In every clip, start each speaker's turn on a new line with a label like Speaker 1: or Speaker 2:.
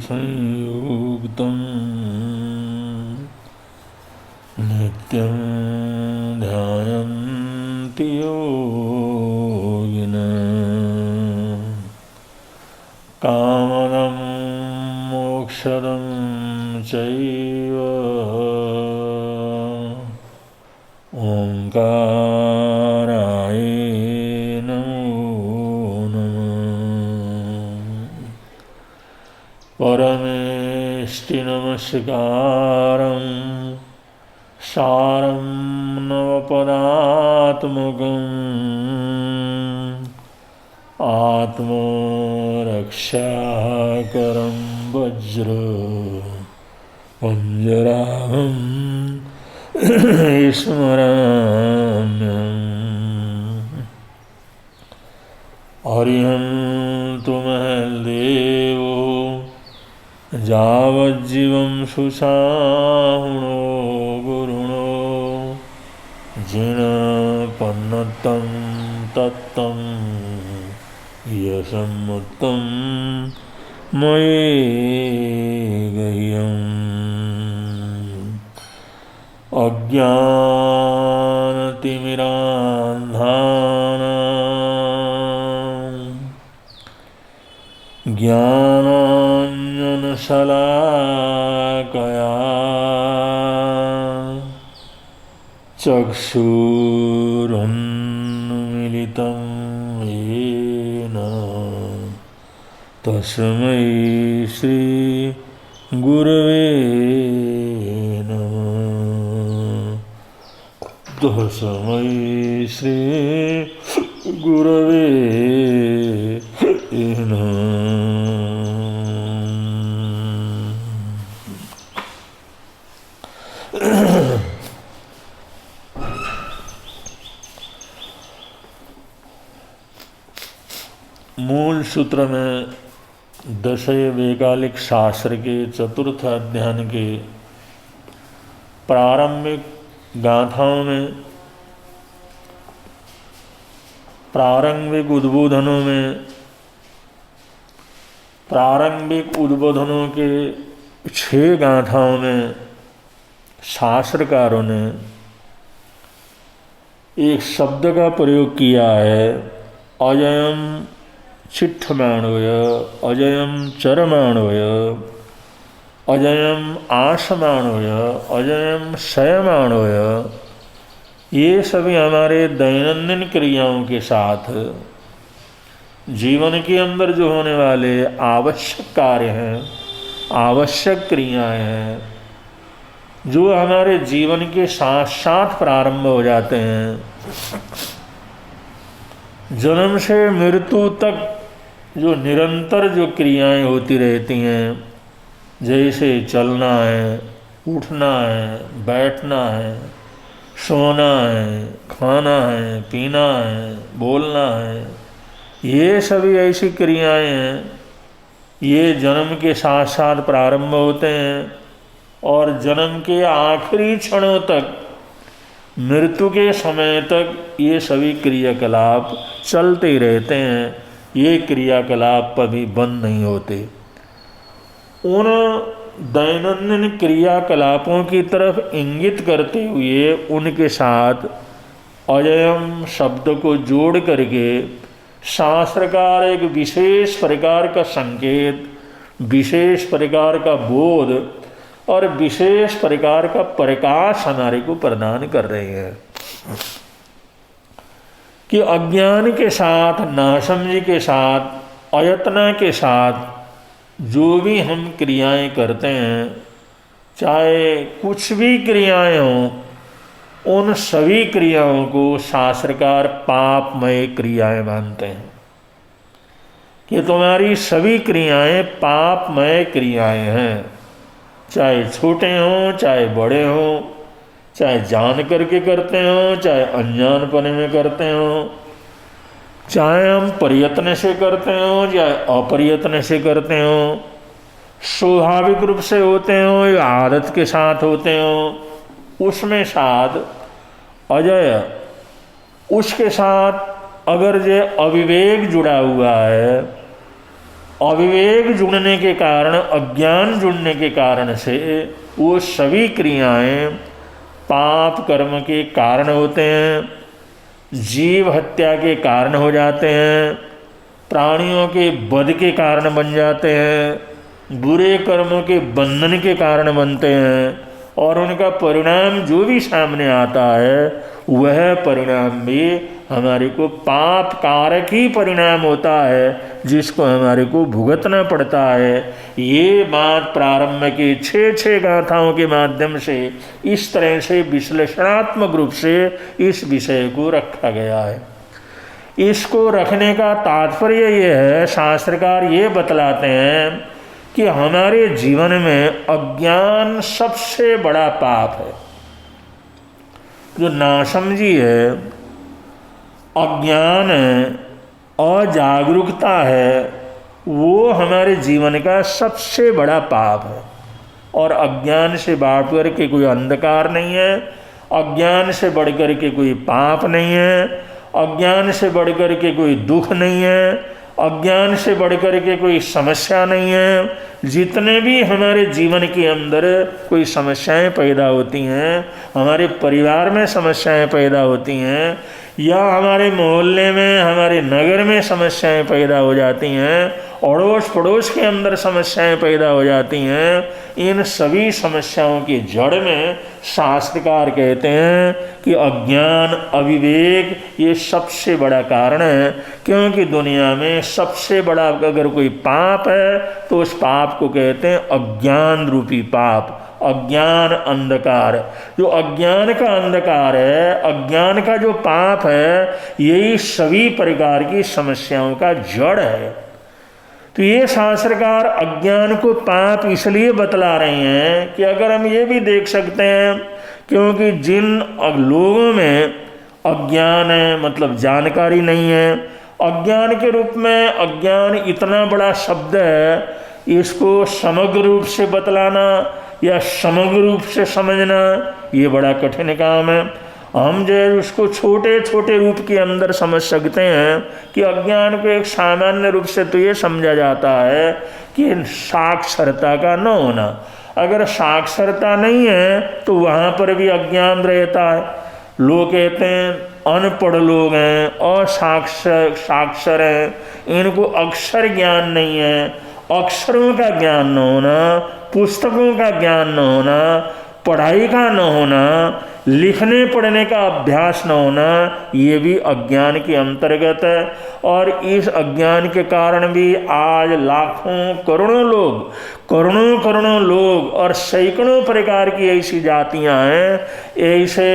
Speaker 1: संयुक्तं नित्यं ध्यायन्ति योगिनः कामदं मोक्षदं चैव ओंकाराय नमो नमः। परमेष्टि नमस्कारं सारं नवपदात्मकम् आत्मरक्षाकरं वज्र पंजराहं स्मराम्यहम्। अरिहन्तु महदेवो यावज्जीवं सुषाहुणो गुरुणो जिनपन्नतं तत्तं यशमुत्तं मयि गह्यम्। अज्ञानतिमिरान्धानां ज्ञानाञ्जनशलाकया चक्षुरुन्मीलितं येन तस्मै श्री गुरवे नमः। तस्मै श्री गुरवे नमः। मूल सूत्र में दशय वैकालिक शास्त्र के चतुर्थ अध्याय के प्रारंभिक गाथाओं में, प्रारंभिक उद्बोधनों के 6 गाथाओं में शास्त्रकारों ने एक शब्द का प्रयोग किया है, अजयम चिट्ठमाणोय, अजयम चरमाणोय, अजयम आसमाणोय, अजयम शयमाणोय। ये सभी हमारे दैनंदिन क्रियाओं के साथ जीवन के अंदर जो होने वाले आवश्यक कार्य हैं, आवश्यक क्रियाएं हैं, जो हमारे जीवन के साथ साथ प्रारंभ हो जाते हैं। जन्म से मृत्यु तक जो निरंतर जो क्रियाएं होती रहती हैं, जैसे चलना है, उठना है, बैठना है, सोना है, खाना है, पीना है, बोलना है, ये सभी ऐसी क्रियाएं हैं, ये जन्म के साथ साथ प्रारंभ होते हैं और जन्म के आखिरी क्षणों तक, मृत्यु के समय तक ये सभी क्रियाकलाप चलते ही रहते हैं। ये क्रियाकलाप कभी बंद नहीं होते। उन दैनंदिन क्रियाकलापों की तरफ इंगित करते हुए उनके साथ अजयम शब्द को जोड़ करके शास्त्रकार एक विशेष प्रकार का संकेत, विशेष प्रकार का बोध और विशेष प्रकार का प्रकाश हमारे को प्रदान कर रहे हैं कि अज्ञान के साथ, नासमझी के साथ, अयतना के साथ जो भी हम क्रियाएं करते हैं, चाहे कुछ भी क्रियाएं हों, उन सभी क्रियाओं को शास्त्रकार पापमय क्रियाएं मानते हैं कि तुम्हारी सभी क्रियाएं पापमय क्रियाएं हैं। चाहे छोटे हों, चाहे बड़े हों, चाहे जान करके करते हों, चाहे अनजानपने में करते हों, चाहे हम प्रयत्न से करते हों, चाहे अप्रयत्न से करते हों, स्वाभाविक रूप से होते हों या आदत के साथ होते हों, उसमें साथ अजय, उसके साथ अगर जो अविवेक जुड़ा हुआ है, अविवेक जुड़ने के कारण, अज्ञान जुड़ने के कारण से वो सभी क्रियाएं पाप कर्म के कारण होते हैं, जीव हत्या के कारण हो जाते हैं, प्राणियों के वध के कारण बन जाते हैं, बुरे कर्मों के बंधन के कारण बनते हैं, और उनका परिणाम जो भी सामने आता है वह परिणाम भी हमारे को पाप कारक ही परिणाम होता है, जिसको हमारे को भुगतना पड़ता है। ये बात प्रारंभ के 6 गाथाओं के माध्यम से इस तरह से विश्लेषणात्मक रूप से इस विषय को रखा गया है। इसको रखने का तात्पर्य ये है, शास्त्रकार ये बतलाते हैं कि हमारे जीवन में अज्ञान सबसे बड़ा पाप है। जो नासमझी है, अज्ञान है, अजागरूकता है, वो हमारे जीवन का सबसे बड़ा पाप है। और अज्ञान से बढ़ कर के कोई अंधकार नहीं है, अज्ञान से बढ़ कर के कोई पाप नहीं है, अज्ञान से बढ़ कर के कोई दुख नहीं है, अज्ञान से बढ़ कर के कोई समस्या नहीं है। जितने भी हमारे जीवन के अंदर कोई समस्याएं पैदा होती हैं, हमारे परिवार में समस्याएं पैदा होती हैं, या हमारे मोहल्ले में, हमारे नगर में समस्याएं पैदा हो जाती हैं, अड़ोस पड़ोस के अंदर समस्याएं पैदा हो जाती हैं, इन सभी समस्याओं की जड़ में शास्त्रकार कहते हैं कि अज्ञान, अविवेक ये सबसे बड़ा कारण है। क्योंकि दुनिया में सबसे बड़ा अगर कोई पाप है तो उस पाप को कहते हैं अज्ञान रूपी पाप, अज्ञान अंधकार। जो अज्ञान का अंधकार है, अज्ञान का जो पाप है, यही सभी प्रकार की समस्याओं का जड़ है। तो ये शास्त्रकार अज्ञान को पाप इसलिए बतला रहे हैं कि अगर हम ये भी देख सकते हैं, क्योंकि जिन लोगों में अज्ञान है, मतलब जानकारी नहीं है, अज्ञान के रूप में अज्ञान इतना बड़ा शब्द है, इसको समग्र रूप से बतलाना या समग्र रूप से समझना ये बड़ा कठिन काम है। हम जो है उसको छोटे छोटे रूप के अंदर समझ सकते हैं कि अज्ञान को एक सामान्य रूप से तो ये समझा जाता है कि साक्षरता का न होना। अगर साक्षरता नहीं है तो वहाँ पर भी अज्ञान रहता है। लोग कहते हैं अनपढ़ लोग हैं, साक्षर हैं, इनको अक्षर ज्ञान नहीं है। अक्षरों का ज्ञान न होना, पुस्तकों का ज्ञान न होना, पढ़ाई का न होना, लिखने पढ़ने का अभ्यास न होना, ये भी अज्ञान के अंतर्गत है। और इस अज्ञान के कारण भी आज लाखों करोड़ों लोग और सैकड़ों प्रकार की ऐसी जातियां हैं, ऐसे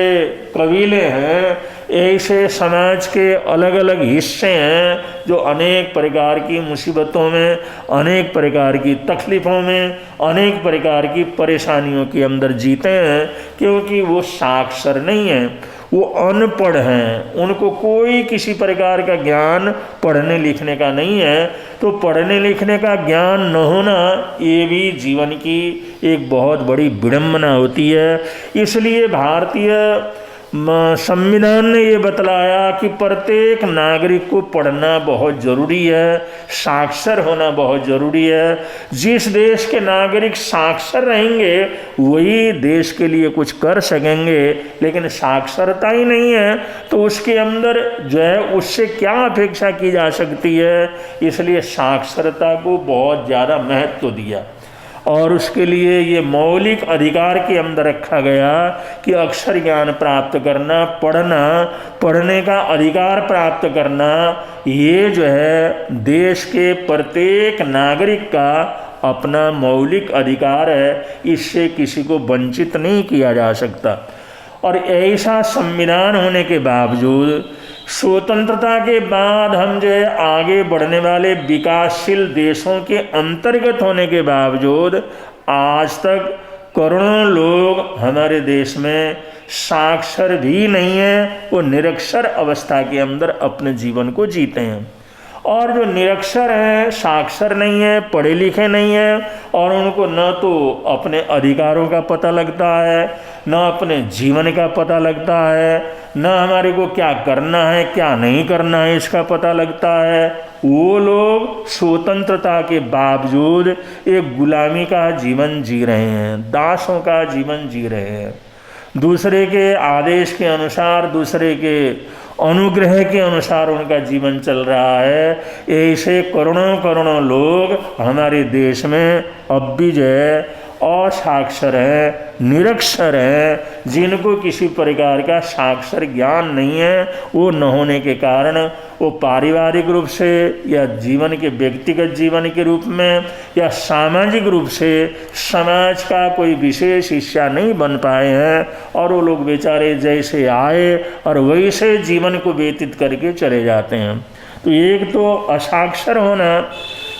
Speaker 1: कबीले हैं, ऐसे समाज के अलग अलग हिस्से हैं जो अनेक प्रकार की मुसीबतों में, अनेक प्रकार की तकलीफ़ों में, अनेक प्रकार की परेशानियों के अंदर जीते हैं, क्योंकि वो साक्षर नहीं है, वो अनपढ़ हैं, उनको कोई किसी प्रकार का ज्ञान पढ़ने लिखने का नहीं है। तो पढ़ने लिखने का ज्ञान न होना ये भी जीवन की एक बहुत बड़ी विडंबना होती है। इसलिए भारतीय संविधान ने ये बतलाया कि प्रत्येक नागरिक को पढ़ना बहुत ज़रूरी है, साक्षर होना बहुत ज़रूरी है। जिस देश के नागरिक साक्षर रहेंगे वही देश के लिए कुछ कर सकेंगे, लेकिन साक्षरता ही नहीं है तो उसके अंदर जो है उससे क्या अपेक्षा की जा सकती है। इसलिए साक्षरता को बहुत ज़्यादा महत्व दिया और उसके लिए ये मौलिक अधिकार के अंदर रखा गया कि अक्षर ज्ञान प्राप्त करना, पढ़ने का अधिकार प्राप्त करना, ये जो है देश के प्रत्येक नागरिक का अपना मौलिक अधिकार है। इससे किसी को वंचित नहीं किया जा सकता। और ऐसा संविधान होने के बावजूद, स्वतंत्रता के बाद हम जो है आगे बढ़ने वाले विकासशील देशों के अंतर्गत होने के बावजूद आज तक करोड़ों लोग हमारे देश में साक्षर भी नहीं हैं, वो निरक्षर अवस्था के अंदर अपने जीवन को जीते हैं। और जो निरक्षर हैं, साक्षर नहीं है, पढ़े लिखे नहीं हैं, और उनको न तो अपने अधिकारों का पता लगता है, न अपने जीवन का पता लगता है, ना हमारे को क्या करना है क्या नहीं करना है इसका पता लगता है। वो लोग स्वतंत्रता के बावजूद एक गुलामी का जीवन जी रहे हैं, दासों का जीवन जी रहे हैं। दूसरे के आदेश के अनुसार, दूसरे के अनुग्रह के अनुसार उनका जीवन चल रहा है। ऐसे करोड़ों करोड़ों लोग हमारे देश में अब भी जो है असाक्षर है, निरक्षर है, जिनको किसी प्रकार का साक्षर ज्ञान नहीं है। वो न होने के कारण वो पारिवारिक रूप से या जीवन के व्यक्तिगत जीवन के रूप में या सामाजिक रूप से समाज का कोई विशेष हिस्सा नहीं बन पाए हैं, और वो लोग बेचारे जैसे आए और वैसे जीवन को व्यतीत करके चले जाते हैं। तो एक तो असाक्षर होना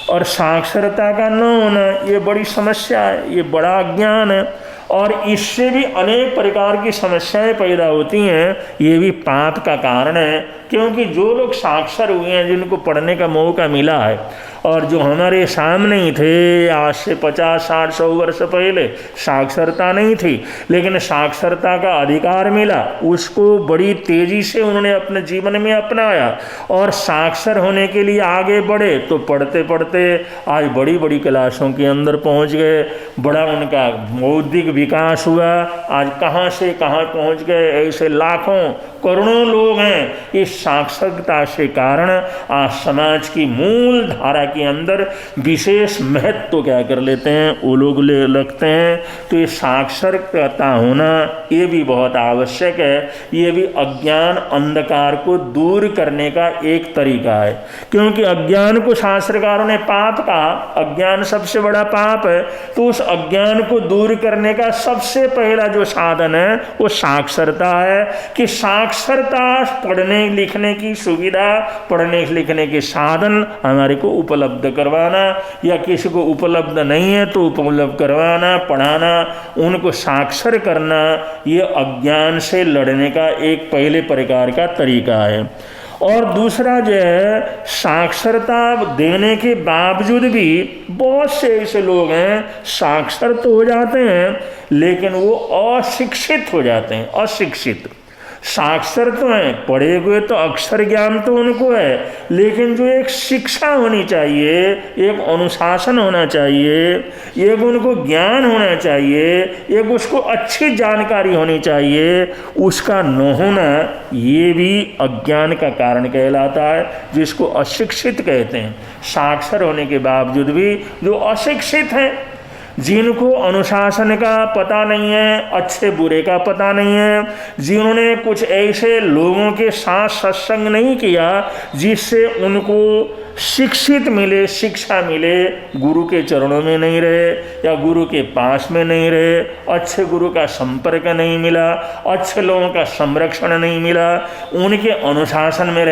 Speaker 1: और साक्षरता का न होना ये बड़ी समस्या है, ये बड़ा अज्ञान है, और इससे भी अनेक प्रकार की समस्याएं पैदा होती हैं। ये भी पाप का कारण है, क्योंकि जो लोग साक्षर हुए हैं, जिनको पढ़ने का मौका मिला है, और जो हमारे सामने ही थे आज से 50, 60, 100 वर्ष पहले साक्षरता नहीं थी, लेकिन साक्षरता का अधिकार मिला, उसको बड़ी तेज़ी से उन्होंने अपने जीवन में अपनाया और साक्षर होने के लिए आगे बढ़े। तो पढ़ते पढ़ते आज बड़ी बड़ी क्लासों के अंदर पहुंच गए, बड़ा उनका बौद्धिक विकास हुआ, आज कहाँ से कहाँ पहुंच गए। ऐसे लाखों करोड़ों लोग हैं। इस साक्षरता से कारण आज समाज की मूल धारा के अंदर विशेष महत्व तो क्या कर लेते हैं, वो लोग ले लगते हैं। तो ये साक्षरता होना ये भी बहुत आवश्यक है। ये भी अज्ञान अंधकार को दूर करने का एक तरीका है, क्योंकि अज्ञान को शास्त्रकारों ने पाप कहा, अज्ञान सबसे बड़ा पाप है। तो उस अज्ञान को दूर करने का सबसे पहला जो साधन है वो साक्षरता है, कि साक्षरता पढ़ने लिखने की सुविधा, पढ़ने लिखने के साधन हमारे को उपलब्ध करवाना, या किसी को उपलब्ध नहीं है तो उपलब्ध करवाना, पढ़ाना, उनको साक्षर करना, ये अज्ञान से लड़ने का एक पहले प्रकार का तरीका है। और दूसरा जो है, साक्षरता देने के बावजूद भी बहुत से ऐसे लोग हैं साक्षर तो हो जाते हैं लेकिन वो अशिक्षित हो जाते हैं। अशिक्षित, साक्षर तो हैं, पढ़े हुए तो अक्षर ज्ञान तो उनको है, लेकिन जो एक शिक्षा होनी चाहिए, एक अनुशासन होना चाहिए, एक उनको ज्ञान होना चाहिए, एक उसको अच्छी जानकारी होनी चाहिए, उसका न होना ये भी अज्ञान का कारण कहलाता है, जिसको अशिक्षित कहते हैं। साक्षर होने के बावजूद भी जो अशिक्षित हैं, जिनको अनुशासन का पता नहीं है, अच्छे बुरे का पता नहीं है, जिन्होंने कुछ ऐसे लोगों के साथ सत्संग नहीं किया जिससे उनको शिक्षित मिले, शिक्षा मिले, गुरु के चरणों में नहीं रहे या गुरु के पास में नहीं रहे, अच्छे गुरु का संपर्क नहीं मिला, अच्छे लोगों का संरक्षण नहीं मिला, उनके अनुशासन में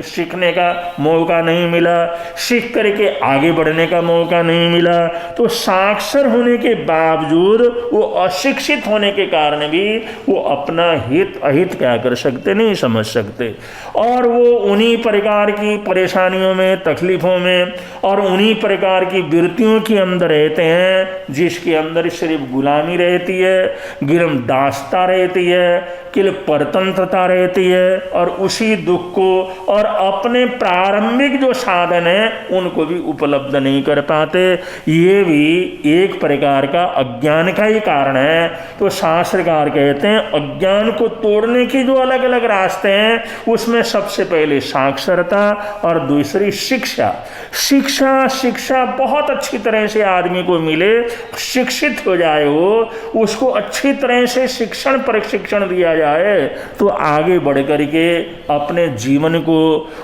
Speaker 1: सीखने का मौका नहीं मिला, सीख करके आगे बढ़ने का मौका नहीं मिला। तो साक्षर होने के बावजूद वो अशिक्षित होने के कारण भी वो अपना हित अहित क्या कर सकते, नहीं समझ सकते, और वो उन्हीं प्रकार की परेशानियों में, तकलीफों में और उन्हीं प्रकार की वृत्तियों के अंदर रहते हैं जिसके अंदर सिर्फ गुलामी रहती है, गिरम दास्ता रहती है, केवल परतंत्रता रहती है, और उसी दुख को और अपने प्रारंभिक जो साधन है उनको भी उपलब्ध नहीं कर पाते। ये भी एक प्रकार का अज्ञान का ही कारण है। तो शास्त्रकार कहते हैं अज्ञान को तोड़ने के जो अलग अलग रास्ते हैं, उसमें सबसे पहले साक्षरता और दूसरी शिक्षा। शिक्षा बहुत अच्छी तरह से आदमी को मिले, शिक्षित हो जाए, वो उसको अच्छी तरह से शिक्षण प्रशिक्षण दिया जाए, तो आगे बढ़ करके अपने जीवन को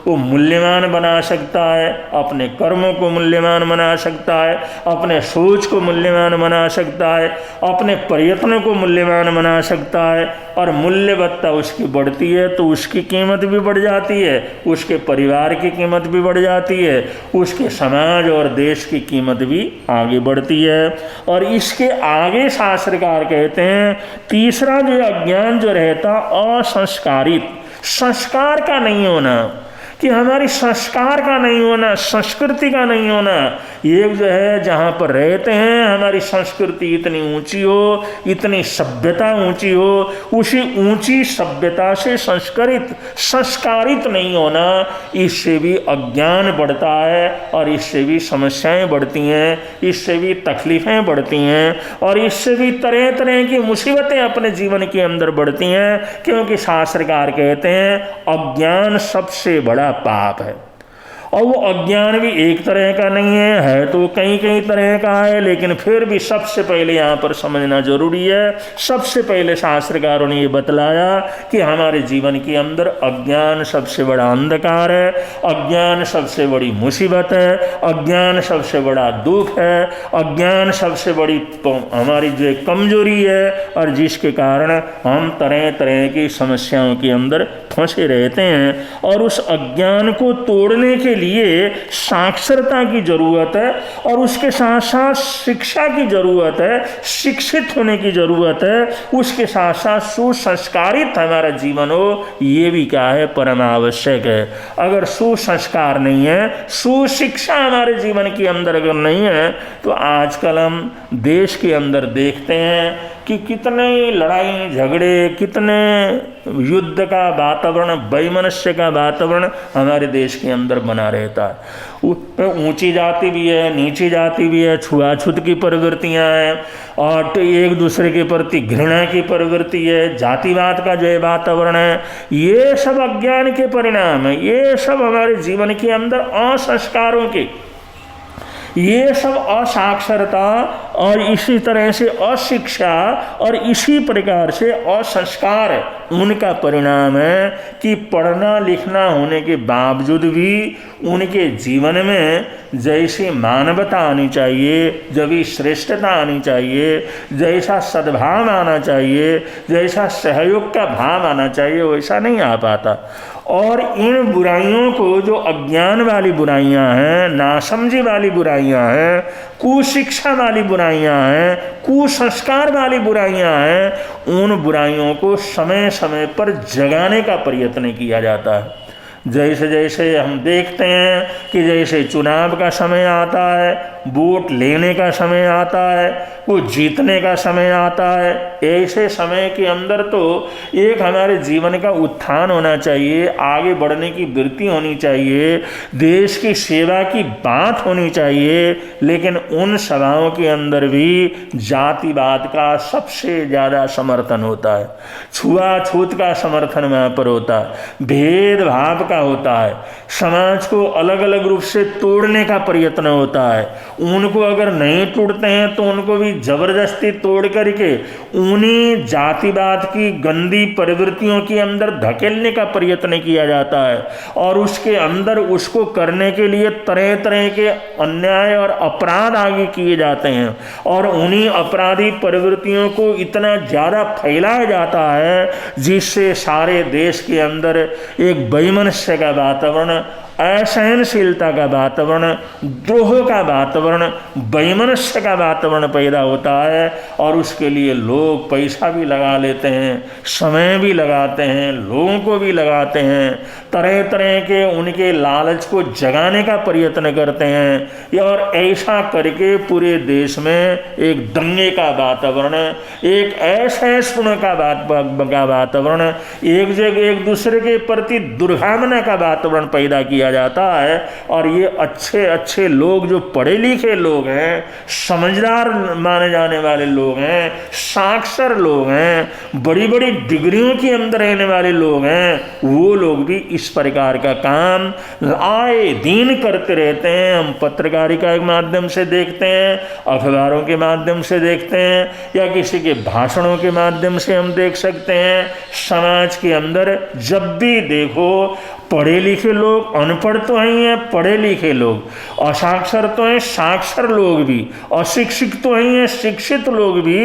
Speaker 1: वो मूल्यवान बना सकता है, अपने कर्मों को मूल्यवान बना सकता है, अपने सोच को मूल्यवान बना सकता है, अपने प्रयत्नों को मूल्यवान बना सकता है, और मूल्यवत्ता उसकी बढ़ती है तो उसकी कीमत भी बढ़ जाती है, उसके परिवार की कीमत भी बढ़ जाती है, उसके समाज और देश की कीमत भी आगे बढ़ती है। और इसके आगे शास्त्रकार कहते हैं तीसरा जो अज्ञान जो रहता असंस्कारित, संस्कार का नहीं होना, कि हमारी संस्कार का नहीं होना, संस्कृति का नहीं होना, एक जो है जहाँ पर रहते हैं हमारी संस्कृति इतनी ऊंची हो, इतनी सभ्यता ऊंची हो, उसी ऊंची सभ्यता से संस्कारित नहीं होना, इससे भी अज्ञान बढ़ता है और इससे भी समस्याएं बढ़ती हैं, इससे भी तकलीफ़ें बढ़ती हैं और इससे भी तरह तरह की मुसीबतें अपने जीवन के अंदर बढ़ती हैं, क्योंकि शास्त्रकार कहते हैं अज्ञान सबसे बड़ा पाप है। और वो अज्ञान भी एक तरह का नहीं है तो कई कई तरह का है, लेकिन फिर भी सबसे पहले यहाँ पर समझना जरूरी है। सबसे पहले शास्त्रकारों ने ये बतलाया कि हमारे जीवन के अंदर अज्ञान सबसे बड़ा अंधकार है, अज्ञान सबसे बड़ी मुसीबत है, अज्ञान सबसे बड़ा दुख है, अज्ञान सबसे बड़ी हमारी जो कमजोरी है और जिसके कारण हम तरह तरह की समस्याओं के अंदर फंसे रहते हैं। और उस अज्ञान को तोड़ने के लिए साक्षरता की जरूरत है और उसके साथ साथ शिक्षा की जरूरत है, शिक्षित होने की जरूरत है, उसके साथ साथ सुसंस्कारित हमारा जीवन हो, ये भी क्या है, परम आवश्यक है। अगर सुसंस्कार नहीं है, सुशिक्षा हमारे जीवन के अंदर अगर नहीं है, तो आजकल हम देश के अंदर देखते हैं कि कितने लड़ाई झगड़े, कितने युद्ध का वातावरण, वैमनस्य का वातावरण हमारे देश के अंदर बना रहता है। ऊंची जाति भी है, नीची जाति भी है, छुआछूत की प्रवृत्तियां हैं और तो एक दूसरे के प्रति घृणा की प्रवृत्ति है, जातिवाद का जो वातावरण है, ये सब अज्ञान के परिणाम है। ये सब हमारे जीवन के अंदर असंस्कारों के, ये सब असाक्षरता और इसी तरह से अशिक्षा और इसी प्रकार से असंस्कार उनका परिणाम है कि पढ़ना लिखना होने के बावजूद भी उनके जीवन में जैसी मानवता आनी चाहिए, जैसी श्रेष्ठता आनी चाहिए, जैसा सद्भाव आना चाहिए, जैसा सहयोग का भाव आना चाहिए, वैसा नहीं आ पाता। और इन बुराइयों को, जो अज्ञान वाली बुराइयां हैं, नासमझी वाली बुराइयां हैं, कुशिक्षा वाली बुराइयां हैं, कुसंस्कार वाली बुराइयां हैं, उन बुराइयों को समय समय पर जगाने का प्रयत्न किया जाता है। जैसे जैसे हम देखते हैं कि जैसे चुनाव का समय आता है, वोट लेने का समय आता है, वो जीतने का समय आता है, ऐसे समय के अंदर तो एक हमारे जीवन का उत्थान होना चाहिए, आगे बढ़ने की वृत्ति होनी चाहिए, देश की सेवा की बात होनी चाहिए, लेकिन उन सभाओं के अंदर भी जातिवाद का सबसे ज़्यादा समर्थन होता है, छुआछूत का समर्थन वहाँ पर होता है, भेदभाव का होता है, समाज को अलग अलग रूप से तोड़ने का प्रयत्न होता है। उनको अगर नहीं तोड़ते हैं तो उनको भी जबरदस्ती तोड़ करके उन्हीं जातिवाद की गंदी प्रवृत्तियों के अंदर धकेलने का प्रयत्न किया जाता है और उसके अंदर उसको करने के लिए तरह तरह के अन्याय और अपराध आगे किए जाते हैं और उन्हीं अपराधी प्रवृत्तियों को इतना ज़्यादा फैलाया जाता है जिससे सारे देश के अंदर एक वैमनस्य का वातावरण, असहनशीलता का वातावरण, द्रोह का वातावरण, वैमनस्य का वातावरण पैदा होता है और उसके लिए लोग पैसा भी लगा लेते हैं, समय भी लगाते हैं, लोगों को भी लगाते हैं, तरह तरह के उनके लालच को जगाने का प्रयत्न करते हैं और ऐसा करके पूरे देश में एक दंगे का वातावरण, एक असहिष्णुता का वातावरण, एक दूसरे के प्रति दुर्भावना का वातावरण पैदा किया जाता है। और ये अच्छे अच्छे लोग, जो पढ़े लिखे लोग हैं, समझदार माने जाने वाले लोग हैं, साक्षर लोग हैं, बड़ी बड़ी डिग्रियों के अंदर रहने वाले लोग हैं, वो लोग भी इस प्रकार का काम आए दिन करते रहते हैं। हम पत्रकारिता के माध्यम से देखते हैं, अखबारों के माध्यम से देखते हैं या किसी के भाषणों के माध्यम से हम देख सकते हैं। समाज के अंदर जब भी देखो पढ़े लिखे लोग, अनपढ़ तो ही हैं, पढ़े लिखे लोग, असाक्षर तो हैं, साक्षर लोग भी, अशिक्षित तो ही हैं, शिक्षित लोग भी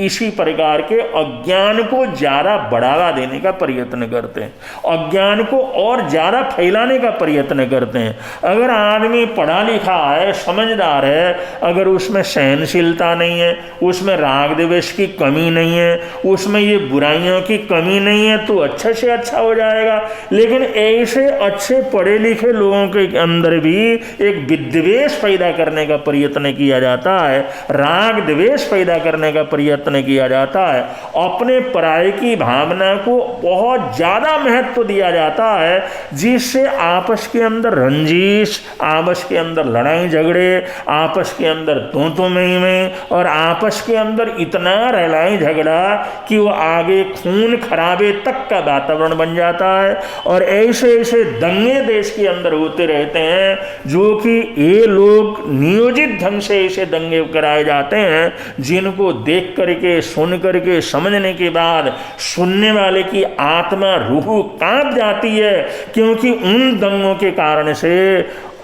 Speaker 1: इसी प्रकार के अज्ञान को ज़्यादा बढ़ावा देने का प्रयत्न करते हैं, अज्ञान को और ज़्यादा फैलाने का प्रयत्न करते हैं। अगर आदमी पढ़ा लिखा है, समझदार है, अगर उसमें सहनशीलता नहीं है, उसमें राग द्वेष की कमी नहीं है, उसमें ये बुराइयों की कमी नहीं है, तो अच्छे से अच्छा हो जाएगा। लेकिन ऐसे अच्छे पढ़े लिखे अनदेखे लोगों के अंदर भी एक विद्वेष पैदा करने का प्रयत्न किया जाता है, राग द्वेष पैदा करने का प्रयत्न किया जाता है। अपने पराये की भावना को बहुत ज़्यादा महत्व दिया जाता है, जिससे आपस के अंदर रंजिश, आपस के अंदर लड़ाई झगड़े, आपस के अंदर तू में और आपस के अंदर इतना लड़ाई झगड़ा कि वो आगे खून खराबे तक का वातावरण बन जाता है। और ऐसे ऐसे दंगे देश के अंदर होते रहते हैं, जो कि ये लोग नियोजित ढंग से ऐसे दंगे कराए जाते हैं, जिनको देख करके, सुन करके, समझने के बाद सुनने वाले की आत्मा, रूह कांप जाती है। क्योंकि उन दंगों के कारण से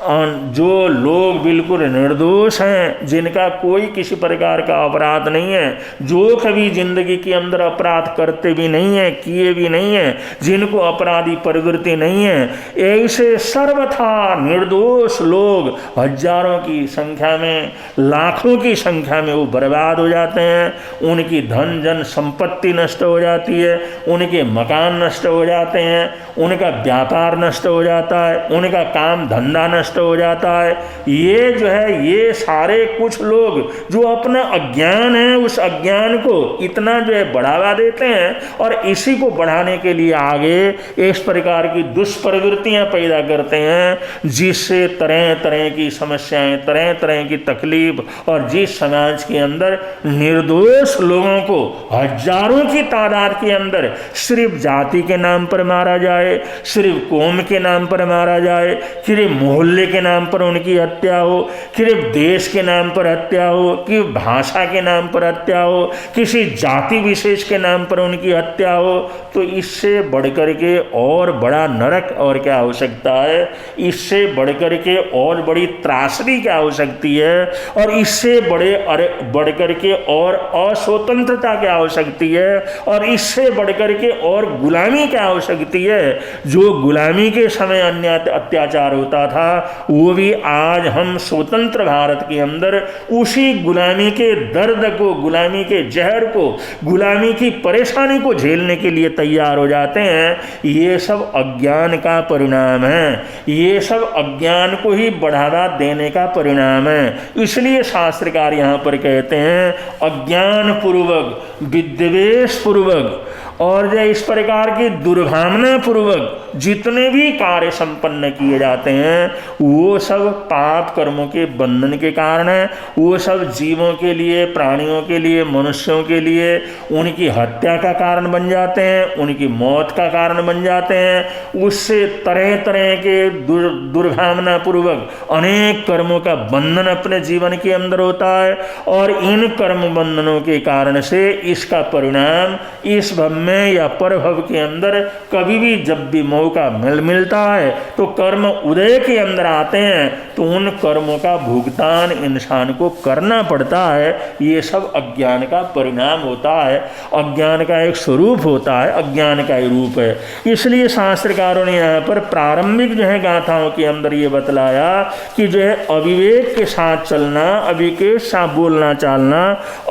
Speaker 1: जो लोग बिल्कुल निर्दोष हैं, जिनका कोई किसी प्रकार का अपराध नहीं है, जो कभी जिंदगी के अंदर अपराध करते भी नहीं है, किए भी नहीं है, जिनको अपराधी प्रवृत्ति नहीं है, ऐसे सर्वथा निर्दोष लोग हजारों की संख्या में, लाखों की संख्या में वो बर्बाद हो जाते हैं। उनकी धन जन संपत्ति नष्ट हो जाती है, उनके मकान नष्ट हो जाते हैं, उनका व्यापार नष्ट हो जाता है, उनका काम धंधा नष्ट हो जाता है। ये जो है, ये सारे कुछ लोग जो अपना अज्ञान है, उस अज्ञान को इतना जो है बढ़ावा देते हैं और इसी को बढ़ाने के लिए आगे इस प्रकार की दुष्प्रवृत्तियां पैदा करते हैं, जिससे तरह तरह की समस्याएं, तरह तरह की तकलीफ, और जिस समाज के अंदर निर्दोष लोगों को हजारों की तादाद के अंदर सिर्फ जाति के नाम पर मारा जाए, सिर्फ कौम के नाम पर मारा जाए, सिर्फ मोहल्ले के नाम पर उनकी हत्या हो, सिर्फ देश के नाम पर हत्या हो, कि भाषा के नाम पर हत्या हो, किसी जाति विशेष के नाम पर उनकी हत्या हो, तो इससे बढ़कर के और बड़ा नरक और क्या हो सकता है? इससे बढ़कर के और बड़ी त्रासदी क्या हो सकती है? और इससे बढ़कर के और अस्वतंत्रता क्या हो सकती है? और इससे बढ़कर के और गुलामी क्या हो सकती है? जो गुलामी के समय अन्याय अत्याचार होता था, वो भी आज हम स्वतंत्र भारत के अंदर उसी गुलामी के दर्द को, गुलामी के जहर को, गुलामी की परेशानी को झेलने के लिए तैयार हो जाते हैं। ये सब अज्ञान का परिणाम है, ये सब अज्ञान को ही बढ़ावा देने का परिणाम है। इसलिए शास्त्रकार यहाँ पर कहते हैं, अज्ञान पूर्वक, विद्वेष पूर्वक और जो इस प्रकार की दुर्भावना पूर्वक जितने भी कार्य संपन्न किए जाते हैं, वो सब पाप कर्मों के बंधन के कारण है। वो सब जीवों के लिए, प्राणियों के लिए, मनुष्यों के लिए उनकी हत्या का कारण बन जाते हैं, उनकी मौत का कारण बन जाते हैं। उससे तरह तरह के दुर्भावना पूर्वक अनेक कर्मों का बंधन अपने जीवन के अंदर होता है। और इन कर्म बंधनों के कारण से इसका परिणाम इस भव में या परभव के अंदर कभी भी जब भी मौका मिलता है तो कर्म उदय के अंदर आते हैं, तो उन कर्मों का भुगतान इंसान को करना पड़ता है। ये सब अज्ञान का परिणाम होता है, अज्ञान का एक स्वरूप होता है, अज्ञान का एक रूप है। इसलिए शास्त्रकारों ने यहाँ पर प्रारंभिक जो है गाथाओं के अंदर ये बतलाया कि जो है अविवेक के साथ चलना, अविवेक के साथ बोलना चालना,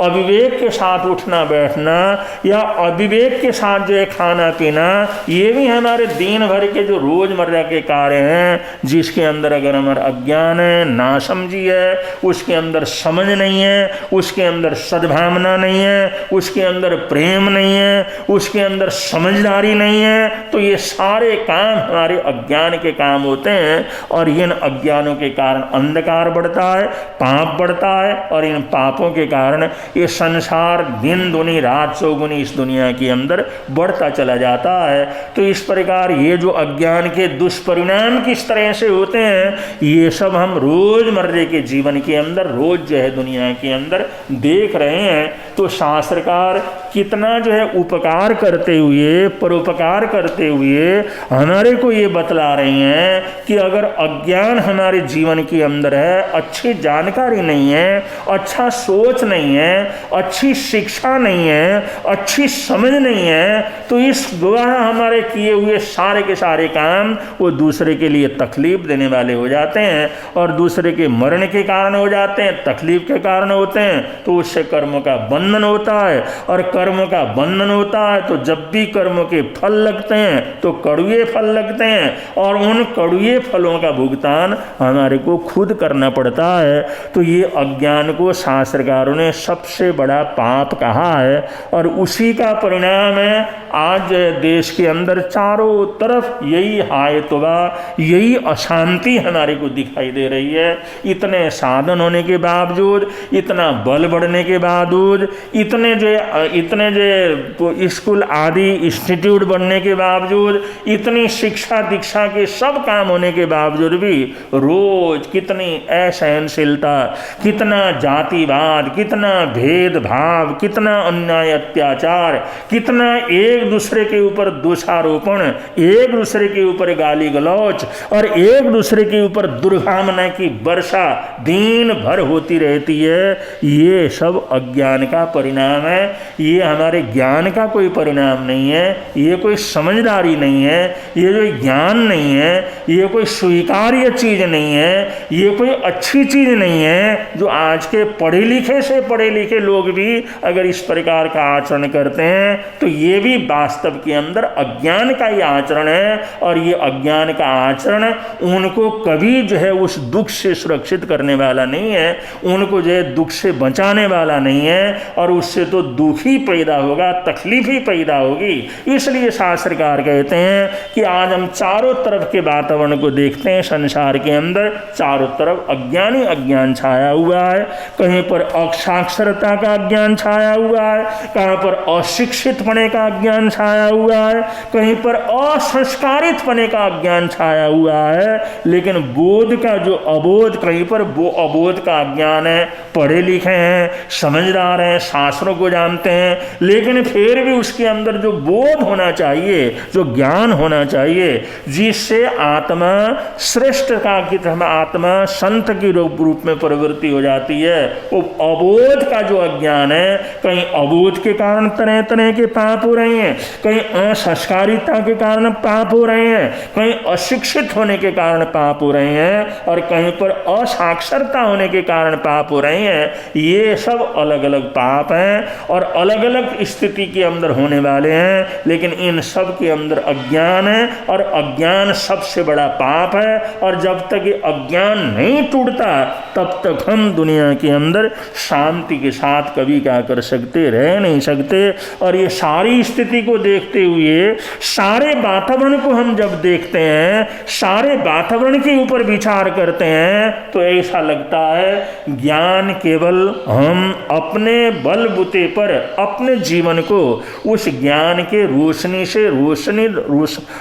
Speaker 1: अविवेक के साथ उठना बैठना या अविवेक के साथ जो है खाना पीना, ये भी हमारे दिन भर के जो रोजमर्रा के कार्य हैं, जिसके अंदर अगर हमारा अज्ञान है, नासमझी है, उसके अंदर समझ नहीं है, उसके अंदर सद्भावना नहीं है, उसके अंदर प्रेम नहीं है, उसके अंदर समझदारी नहीं है, तो ये सारे काम हमारे अज्ञान के काम होते हैं। और इन अज्ञानों के कारण अंधकार बढ़ता है, पाप बढ़ता है, और इन पापों के कारण ये संसार दिन दुनी रात चौगुनी इस दुनिया के अंदर बढ़ता चला जाता है। तो इस प्रकार ये जो अज्ञान के दुष्परिणाम किस तरह से होते हैं, ये सब हम रोजमर्रे के जीवन के अंदर रोज जो है दुनिया के अंदर देख रहे हैं। तो शास्त्रकार कितना जो है उपकार करते हुए, परोपकार करते हुए हमारे को ये बतला रही हैं कि अगर अज्ञान हमारे जीवन के अंदर है, अच्छी जानकारी नहीं है, अच्छा सोच नहीं है, अच्छी शिक्षा नहीं है, अच्छी समझ नहीं है, तो इस द्वारा हमारे किए हुए सारे के सारे काम वो दूसरे के लिए तकलीफ देने वाले हो जाते हैं और दूसरे के मरण के कारण हो जाते हैं, तकलीफ के कारण होते हैं। तो उससे कर्मों का बंधन बंधन होता है और कर्म का बंधन होता है, तो जब भी कर्म के फल लगते हैं तो कड़वे फल लगते हैं और उन कड़वे फलों का भुगतान हमारे को खुद करना पड़ता है। तो ये अज्ञान को शास्त्रकारों ने सबसे बड़ा पाप कहा है और उसी का परिणाम है आज देश के अंदर चारों तरफ यही हायतवा, यही अशांति हमारे को दिखाई दे रही है। इतने साधन होने के बावजूद, इतना बल बढ़ने के बावजूद, इतने जो स्कूल आदि इंस्टीट्यूट बनने के बावजूद, इतनी शिक्षा दीक्षा के सब काम होने के बावजूद भी रोज कितनी असहनशीलता, कितना जातिवाद, कितना भेदभाव, कितना अन्याय अत्याचार, कितना एक दूसरे के ऊपर दोषारोपण, एक दूसरे के ऊपर गाली गलौच और एक दूसरे के ऊपर दुर्भावना की वर्षा दिन भर होती रहती है। ये सब अज्ञान का परिणाम है। ये हमारे ज्ञान का कोई परिणाम नहीं है, ये कोई समझदारी नहीं है, ये जो ज्ञान नहीं है, ये कोई स्वीकार्य चीज नहीं है, ये कोई अच्छी चीज नहीं है। जो आज के पढ़े लिखे से पढ़े लिखे लोग भी अगर इस प्रकार का आचरण करते हैं तो ये भी वास्तव के अंदर अज्ञान का ही आचरण है और ये अज्ञान का आचरण उनको कभी जो है उस दुख से सुरक्षित करने वाला नहीं है, उनको जो है दुख से बचाने वाला नहीं है और उससे तो दुख ही पैदा होगा, तकलीफ ही पैदा होगी। इसलिए शास्त्रकार कहते हैं कि आज हम चारों तरफ के वातावरण को देखते हैं, संसार के अंदर चारों तरफ अज्ञान ही अज्ञान छाया हुआ है। कहीं पर असाक्षरता का अज्ञान छाया हुआ है, कहीं पर अशिक्षित पने का अज्ञान छाया हुआ है, कहीं पर असंस्कारित पने का अज्ञान छाया हुआ है। लेकिन बोध का जो अबोध, कहीं पर वो अबोध का अज्ञान है। पढ़े लिखे हैं, समझदार हैं, शास्त्रों को जानते हैं, लेकिन फिर भी उसके अंदर जो बोध होना चाहिए, जो ज्ञान होना चाहिए, जिससे आत्मा श्रेष्ठ का की तरह आत्मा संत की रूप में प्रवृत्ति हो जाती है, वो अबोध का जो अज्ञान है, कहीं अबोध के कारण तरह तरह के पाप हो रहे हैं, कहीं असंस्कारिता के कारण पाप हो रहे हैं, कहीं अशिक्षित होने के कारण पाप हो रहे हैं और कहीं पर असाक्षरता होने के कारण पाप हो रहे हैं। ये सब अलग अलग पाप हैं और अलग अलग स्थिति के अंदर होने वाले हैं, लेकिन इन सब के अंदर अज्ञान है और अज्ञान सबसे बड़ा पाप है। और जब तक ये अज्ञान नहीं टूटता तब तक हम दुनिया के अंदर शांति के साथ कभी क्या कर सकते, रह नहीं सकते। और ये सारी स्थिति को देखते हुए, सारे वातावरण को हम जब देखते हैं, सारे वातावरण के ऊपर विचार करते हैं, तो ऐसा लगता है ज्ञान केवल हम अपने बलबूते पर अपने जीवन को उस ज्ञान के रोशनी से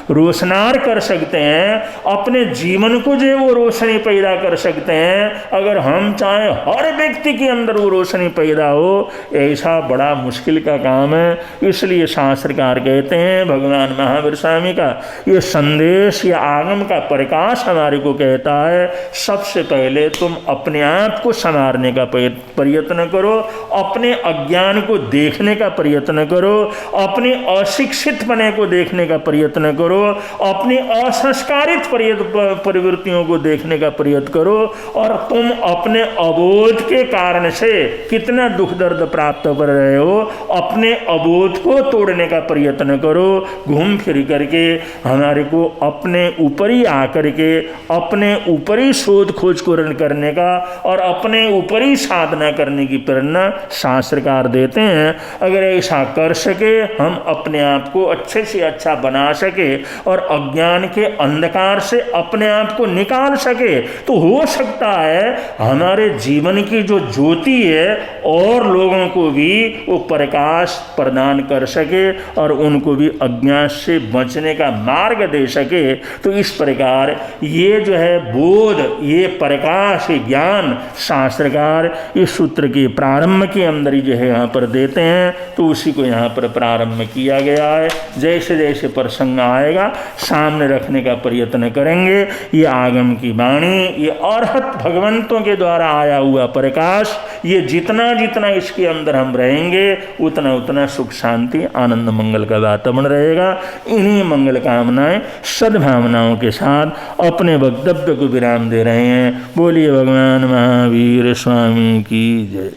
Speaker 1: रोशनार कर सकते हैं, अपने जीवन को जो वो रोशनी पैदा कर सकते हैं। अगर हम चाहें हर व्यक्ति के अंदर वो रोशनी पैदा हो, ऐसा बड़ा मुश्किल का काम है। इसलिए शास्त्रकार कहते हैं, भगवान महावीर स्वामी का ये संदेश या आगम का प्रकाश हमारे को कहता है, सबसे पहले तुम अपने आप को संवारने का प्रयत्न करो, अपने अज्ञान को देखने का प्रयत्न करो, अपने अशिक्षित पने को देखने का प्रयत्न करो, अपनी असंस्कारित प्रवृत्तियों को देखने का प्रयत्न करो और तुम अपने अबोध के कारण से कितना दुख दर्द प्राप्त कर रहे हो, अपने अबोध को तोड़ने का प्रयत्न करो। घूम फिर करके हमारे को अपने ऊपर ही आकर के अपने ऊपर ही शोध खोज करने का और अपने ऊपर ही साधना करने की प्रेरणा शास्त्रकार देते हैं। अगर ऐसा कर सके, हम अपने आप को अच्छे से अच्छा बना सके और अज्ञान के अंधकार से अपने आप को निकाल सके, तो हो सकता है हमारे जीवन की जो ज्योति है और लोगों को भी वो प्रकाश प्रदान कर सके और उनको भी अज्ञान से बचने का मार्ग दे सके। तो इस प्रकार ये जो है बोध, ये प्रकाश, ये ज्ञान शास्त्रकार इस सूत्र के प्रारंभ के अंदर ही जो है यहाँ पर देते हैं, तो उसी को यहाँ पर प्रारंभ किया गया है। जैसे जैसे प्रसंग आएगा सामने रखने का प्रयत्न करेंगे। ये आगम की वाणी, ये अरहत भगवंतों के द्वारा आया हुआ प्रकाश, ये जितना जितना इसके अंदर हम रहेंगे उतना उतना सुख शांति आनंद मंगल का वातावरण रहेगा। इन्हीं मंगल कामनाएं सद्भावनाओं के साथ अपने वक्तव्य को विराम दे रहे हैं। बोलिए भगवान महावीर स्वामी की जय।